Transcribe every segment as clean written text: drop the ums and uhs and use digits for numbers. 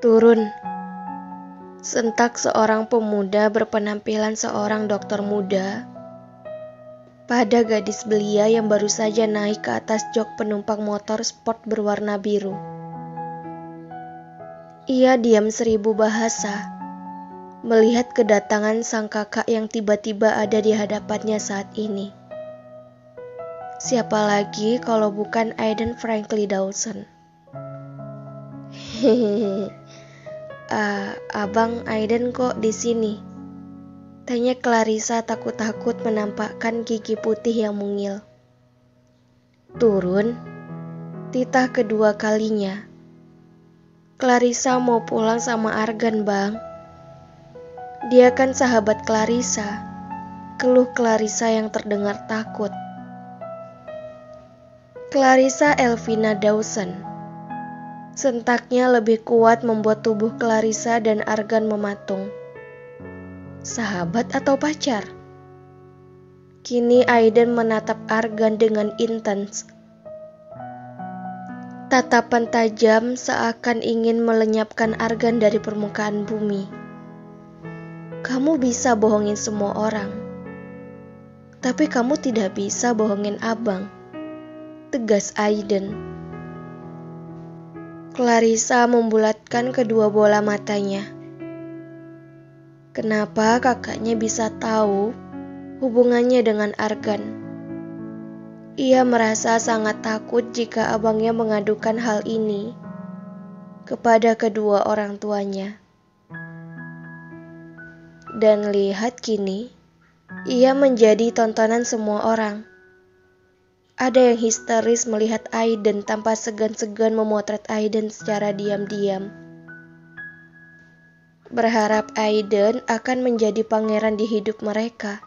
Turun, sentak seorang pemuda berpenampilan seorang dokter muda pada gadis belia yang baru saja naik ke atas jok penumpang motor sport berwarna biru. Ia diam 1000 bahasa, melihat kedatangan sang kakak yang tiba-tiba ada di hadapannya saat ini. Siapa lagi kalau bukan Aiden Franklin Dawson? Hehehe. Abang Aiden kok di sini? Tanya Clarissa takut-takut menampakkan gigi putih yang mungil. Turun, titah kedua kalinya. Clarissa mau pulang sama Argan, Bang. Dia kan sahabat Clarissa. Keluh Clarissa yang terdengar takut. Clarissa Elvina Dawson. Sentaknya lebih kuat membuat tubuh Clarissa dan Argan mematung. Sahabat atau pacar? Kini Aiden menatap Argan dengan intens. Tatapan tajam seakan ingin melenyapkan Argan dari permukaan bumi. Kamu bisa bohongin semua orang, tapi kamu tidak bisa bohongin abang, tegas Aiden. Clarissa membulatkan kedua bola matanya. Kenapa kakaknya bisa tahu hubungannya dengan Argan? Ia merasa sangat takut jika abangnya mengadukan hal ini kepada kedua orang tuanya. Dan lihat kini, ia menjadi tontonan semua orang. Ada yang histeris melihat Aiden tanpa segan-segan memotret Aiden secara diam-diam. Berharap Aiden akan menjadi pangeran di hidup mereka.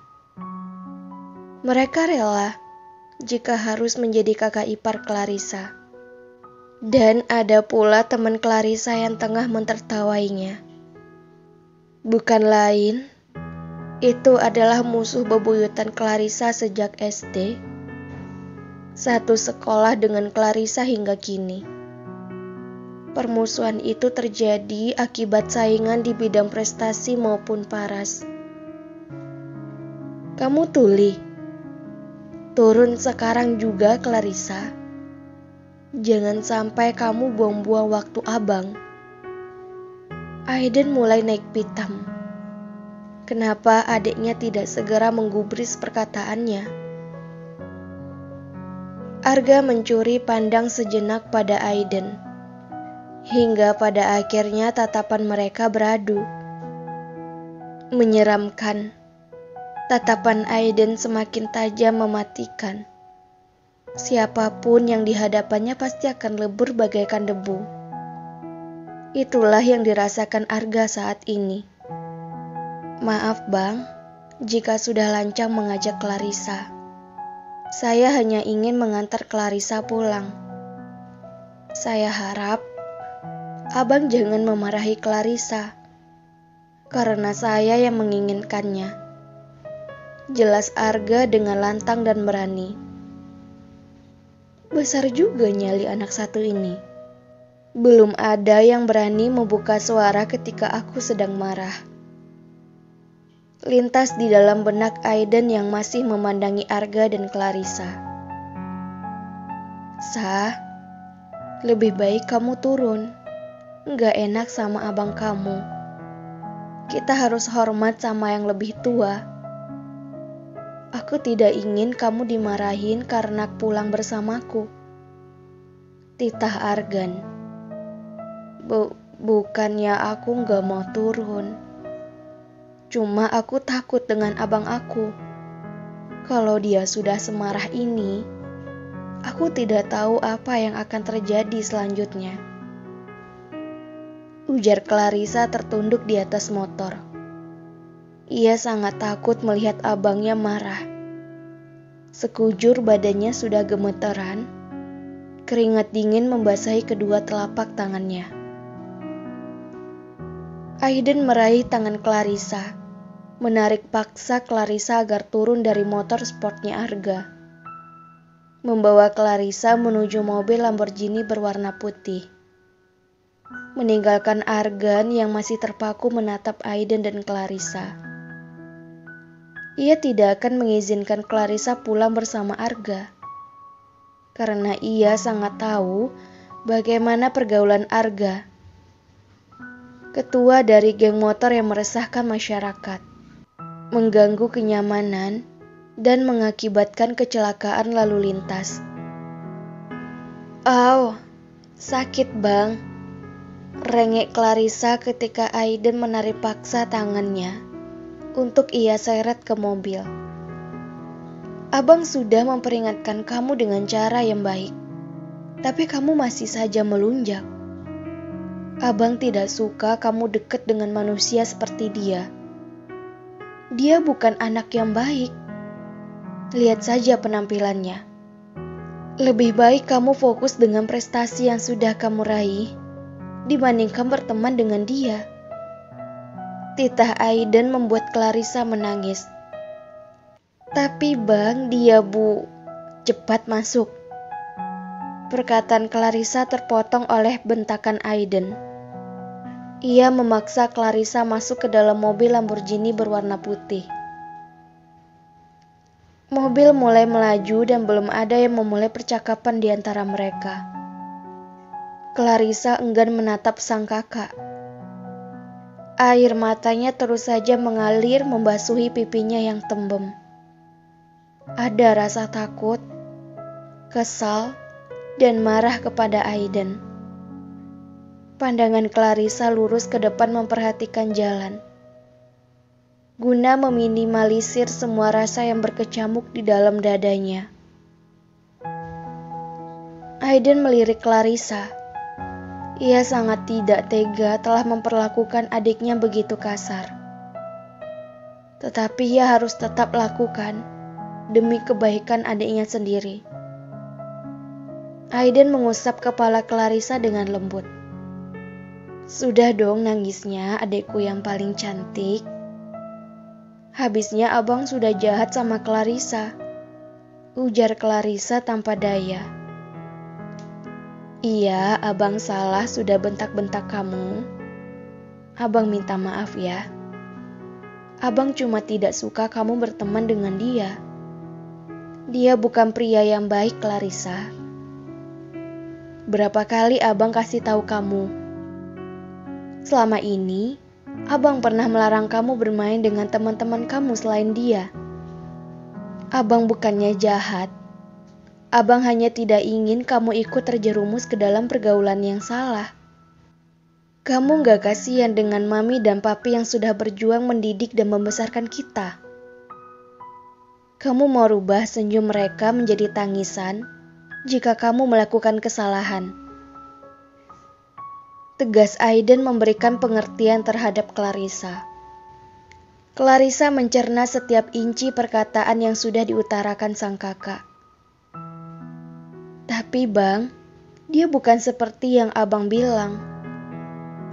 Mereka rela jika harus menjadi kakak ipar Clarissa. Dan ada pula teman Clarissa yang tengah mentertawainya. Bukan lain, itu adalah musuh bebuyutan Clarissa sejak SD. Satu sekolah dengan Clarissa hingga kini. Permusuhan itu terjadi akibat saingan di bidang prestasi maupun paras. Kamu tuli. Turun sekarang juga, Clarissa. Jangan sampai kamu buang-buang waktu abang. Aiden mulai naik pitam. Kenapa adiknya tidak segera menggubris perkataannya? Arga mencuri pandang sejenak pada Aiden. Hingga pada akhirnya tatapan mereka beradu. Menyeramkan. Tatapan Aiden semakin tajam mematikan. Siapapun yang dihadapannya pasti akan lebur bagaikan debu. Itulah yang dirasakan Arga saat ini. Maaf bang, jika sudah lancang mengajak Clarissa. Saya hanya ingin mengantar Clarissa pulang. Saya harap abang jangan memarahi Clarissa, karena saya yang menginginkannya. Jelas Arga dengan lantang dan berani. Besar juga nyali anak satu ini. Belum ada yang berani membuka suara ketika aku sedang marah. Lintas di dalam benak Aiden yang masih memandangi Arga dan Clarissa. Sa, lebih baik kamu turun. Nggak enak sama abang kamu. Kita harus hormat sama yang lebih tua. Aku tidak ingin kamu dimarahin karena pulang bersamaku. Titah Argan. Bukannya aku nggak mau turun. Cuma aku takut dengan abang aku. Kalau dia sudah semarah ini, aku tidak tahu apa yang akan terjadi selanjutnya. Ujar Clarissa tertunduk di atas motor. Ia sangat takut melihat abangnya marah. Sekujur badannya sudah gemeteran. Keringat dingin membasahi kedua telapak tangannya. Aiden meraih tangan Clarissa, menarik paksa Clarissa agar turun dari motor sportnya Arga. Membawa Clarissa menuju mobil Lamborghini berwarna putih. meninggalkan Argan yang masih terpaku menatap Aiden dan Clarissa. Ia tidak akan mengizinkan Clarissa pulang bersama Arga, karena ia sangat tahu bagaimana pergaulan Arga, ketua dari geng motor yang meresahkan masyarakat, mengganggu kenyamanan, dan mengakibatkan kecelakaan lalu lintas. "Au, sakit bang," rengek Clarissa ketika Aiden menarik paksa tangannya untuk ia seret ke mobil. "Abang sudah memperingatkan kamu dengan cara yang baik, tapi kamu masih saja melunjak. Abang tidak suka kamu dekat dengan manusia seperti dia. Dia bukan anak yang baik. Lihat saja penampilannya. Lebih baik kamu fokus dengan prestasi yang sudah kamu raih dibandingkan berteman dengan dia." Titah Aiden membuat Clarissa menangis. "Tapi bang, dia bu, cepat masuk." Perkataan Clarissa terpotong oleh bentakan Aiden. Ia memaksa Clarissa masuk ke dalam mobil Lamborghini berwarna putih. Mobil mulai melaju dan belum ada yang memulai percakapan di antara mereka. Clarissa enggan menatap sang kakak. Air matanya terus saja mengalir membasuhi pipinya yang tembem. Ada rasa takut, kesal, dan marah kepada Aiden. Pandangan Clarissa lurus ke depan memperhatikan jalan, guna meminimalisir semua rasa yang berkecamuk di dalam dadanya. Aiden melirik Clarissa. Ia sangat tidak tega telah memperlakukan adiknya begitu kasar. Tetapi ia harus tetap lakukan demi kebaikan adiknya sendiri. Aiden mengusap kepala Clarissa dengan lembut. "Sudah dong nangisnya, adikku yang paling cantik. Habisnya abang sudah jahat sama Clarissa," ujar Clarissa tanpa daya. "Iya, abang salah sudah bentak-bentak kamu. Abang minta maaf ya. Abang cuma tidak suka kamu berteman dengan dia. Dia bukan pria yang baik, Clarissa. Berapa kali abang kasih tahu kamu? Selama ini, abang pernah melarang kamu bermain dengan teman-teman kamu selain dia. Abang bukannya jahat. Abang hanya tidak ingin kamu ikut terjerumus ke dalam pergaulan yang salah. Kamu gak kasihan dengan mami dan papi yang sudah berjuang mendidik dan membesarkan kita. Kamu mau rubah senyum mereka menjadi tangisan jika kamu melakukan kesalahan." Tegas Aiden memberikan pengertian terhadap Clarissa. Clarissa mencerna setiap inci perkataan yang sudah diutarakan sang kakak. "Tapi bang, dia bukan seperti yang abang bilang.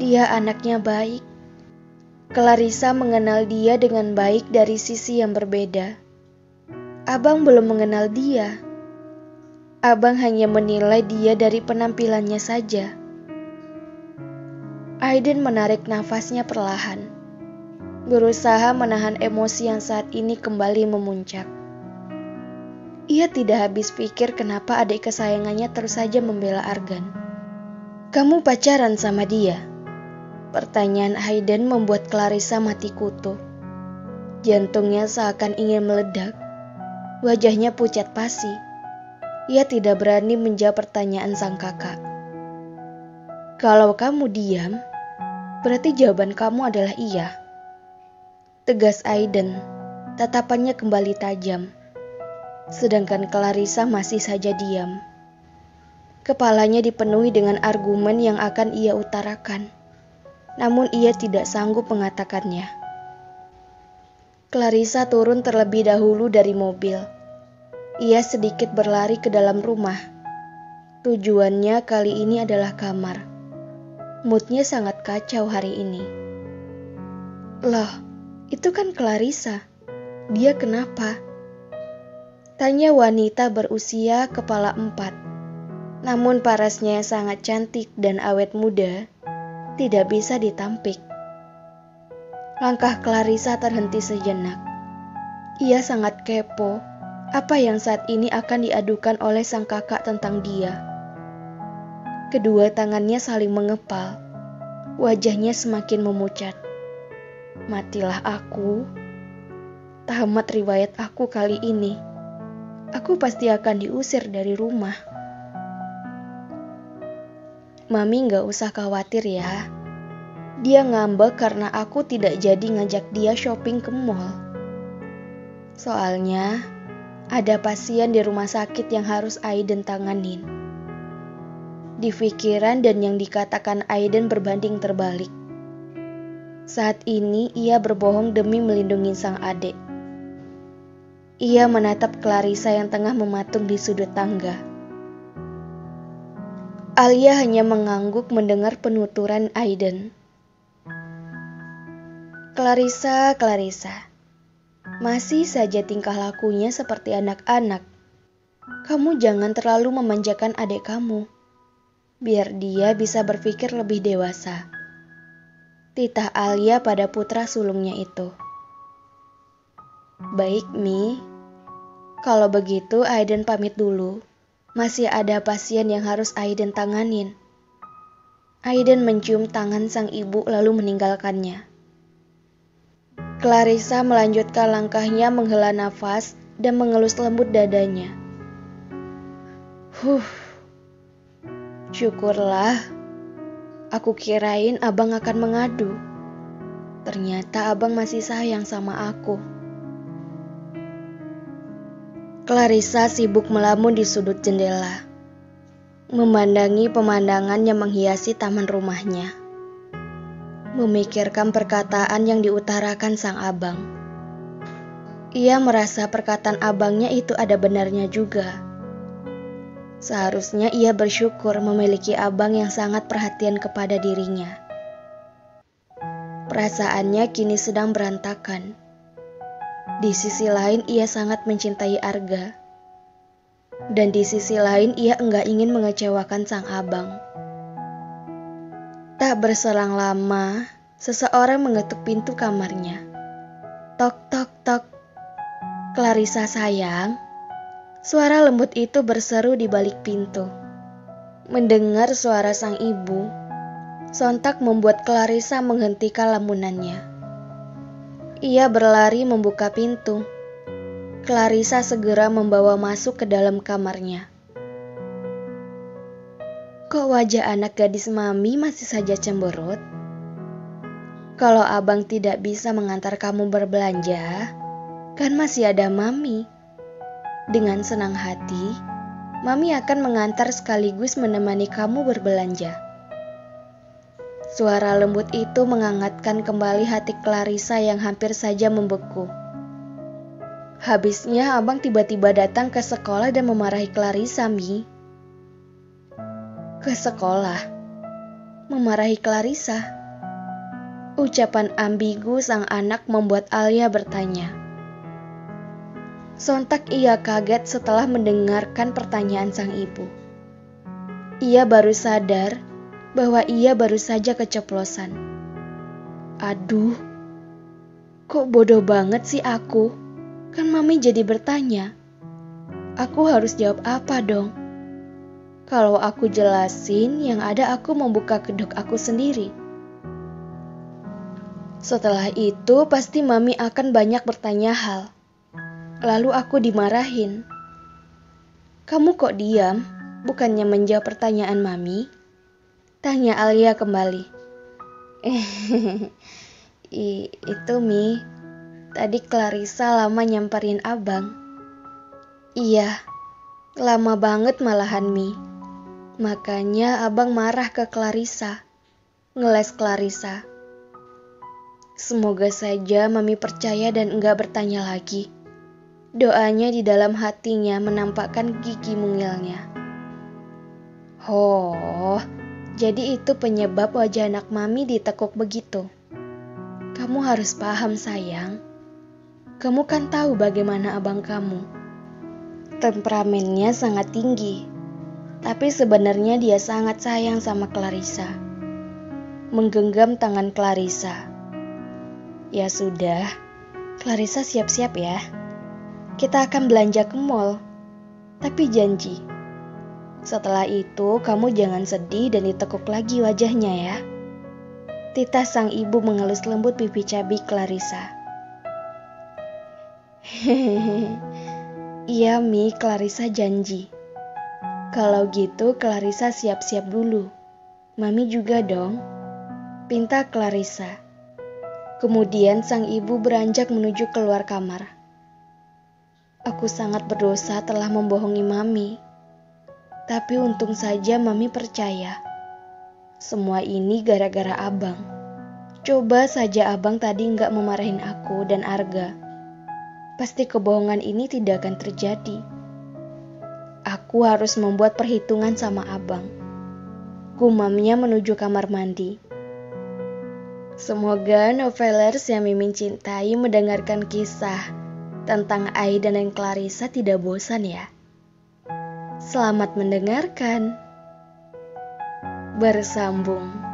Dia anaknya baik." Clarissa mengenal dia dengan baik dari sisi yang berbeda. Abang belum mengenal dia. Abang hanya menilai dia dari penampilannya saja. Aiden menarik nafasnya perlahan, berusaha menahan emosi yang saat ini kembali memuncak. Ia tidak habis pikir kenapa adik kesayangannya terus saja membela Argan. "Kamu pacaran sama dia?" Pertanyaan Aiden membuat Clarissa mati kutu. Jantungnya seakan ingin meledak. Wajahnya pucat pasi. Ia tidak berani menjawab pertanyaan sang kakak. "Kalau kamu diam, berarti jawaban kamu adalah iya," tegas Aiden. Tatapannya kembali tajam. Sedangkan Clarissa masih saja diam. Kepalanya dipenuhi dengan argumen yang akan ia utarakan, namun ia tidak sanggup mengatakannya. Clarissa turun terlebih dahulu dari mobil. Ia sedikit berlari ke dalam rumah. Tujuannya kali ini adalah kamar. Moodnya sangat kacau hari ini. "Loh, itu kan Clarissa. Dia kenapa?" Tanya wanita berusia kepala 4. Namun parasnya yang sangat cantik dan awet muda tidak bisa ditampik. Langkah Clarissa terhenti sejenak. Ia sangat kepo apa yang saat ini akan diadukan oleh sang kakak tentang dia. Kedua tangannya saling mengepal. Wajahnya semakin memucat. Matilah aku. Tamat riwayat aku kali ini. Aku pasti akan diusir dari rumah. Mami gak usah khawatir ya. Dia ngambek karena aku tidak jadi ngajak dia shopping ke mall. Soalnya ada pasien di rumah sakit yang harus Aiden tanganin. Di pikiran dan yang dikatakan Aiden berbanding terbalik. Saat ini ia berbohong demi melindungi sang adik. Ia menatap Clarissa yang tengah mematung di sudut tangga. Alia hanya mengangguk mendengar penuturan Aiden. Clarissa, masih saja tingkah lakunya seperti anak-anak. Kamu jangan terlalu memanjakan adik kamu, biar dia bisa berpikir lebih dewasa. Titah Alia pada putra sulungnya itu. Baik, Mi. Kalau begitu Aiden pamit dulu. Masih ada pasien yang harus Aiden tanganin. Aiden mencium tangan sang ibu lalu meninggalkannya. Clarissa melanjutkan langkahnya menghela nafas dan mengelus lembut dadanya. Syukurlah. Aku kirain abang akan mengadu. Ternyata abang masih sayang sama aku. Clarissa sibuk melamun di sudut jendela, memandangi pemandangan yang menghiasi taman rumahnya. Memikirkan perkataan yang diutarakan sang abang. Ia merasa perkataan abangnya itu ada benarnya juga. Seharusnya ia bersyukur memiliki abang yang sangat perhatian kepada dirinya. Perasaannya kini sedang berantakan. Di sisi lain ia sangat mencintai Arga. Dan di sisi lain ia enggak ingin mengecewakan sang abang. Tak berselang lama, seseorang mengetuk pintu kamarnya. Tok, tok, tok. Clarissa sayang. Suara lembut itu berseru di balik pintu. Mendengar suara sang ibu, sontak membuat Clarissa menghentikan lamunannya. Ia berlari membuka pintu. Clarissa segera membawa masuk ke dalam kamarnya. Kok wajah anak gadis Mami masih saja cemberut? Kalau abang tidak bisa mengantar kamu berbelanja, kan masih ada Mami. Dengan senang hati, Mami akan mengantar sekaligus menemani kamu berbelanja. Suara lembut itu menghangatkan kembali hati Clarissa yang hampir saja membeku. Habisnya abang tiba-tiba datang ke sekolah dan memarahi Clarissa, Mi. Ke sekolah? Memarahi Clarissa? Ucapan ambigu sang anak membuat Alia bertanya. Sontak ia kaget setelah mendengarkan pertanyaan sang ibu. Ia baru sadar bahwa ia baru saja keceplosan. Aduh, kok bodoh banget sih aku? Kan Mami jadi bertanya. Aku harus jawab apa dong? Kalau aku jelasin, yang ada aku membuka kedok aku sendiri. Setelah itu pasti Mami akan banyak bertanya hal. Lalu aku dimarahin. Kamu kok diam? Bukannya menjawab pertanyaan Mami? Tanya Alia kembali. Itu Mi. Tadi Clarissa lama nyamperin abang. Iya, lama banget malahan Mi. Makanya abang marah ke Clarissa. Ngeles Clarissa. Semoga saja Mami percaya dan enggak bertanya lagi. Doanya di dalam hatinya menampakkan gigi mungilnya. Oh, jadi itu penyebab wajah anak Mami ditekuk begitu. Kamu harus paham sayang. Kamu kan tahu bagaimana abang kamu. Temperamennya sangat tinggi. Tapi sebenarnya dia sangat sayang sama Clarissa. menggenggam tangan Clarissa. Ya sudah, Clarissa siap-siap ya. Kita akan belanja ke mall. Tapi janji, setelah itu kamu jangan sedih dan ditekuk lagi wajahnya ya. Titah sang ibu mengelus lembut pipi cabi Clarissa. Iya Mi, Clarissa janji. Kalau gitu Clarissa siap-siap dulu. Mami juga dong, pinta Clarissa. Kemudian sang ibu beranjak menuju keluar kamar. Aku sangat berdosa telah membohongi Mami. Tapi untung saja Mami percaya. Semua ini gara-gara abang. Coba saja abang tadi nggak memarahin aku dan Arga. Pasti kebohongan ini tidak akan terjadi. Aku harus membuat perhitungan sama abang. Gumamnya menuju kamar mandi. Semoga novelers yang Mimin cintai mendengarkan kisah tentang Aida dan Clarissa tidak bosan ya. Selamat mendengarkan. Bersambung.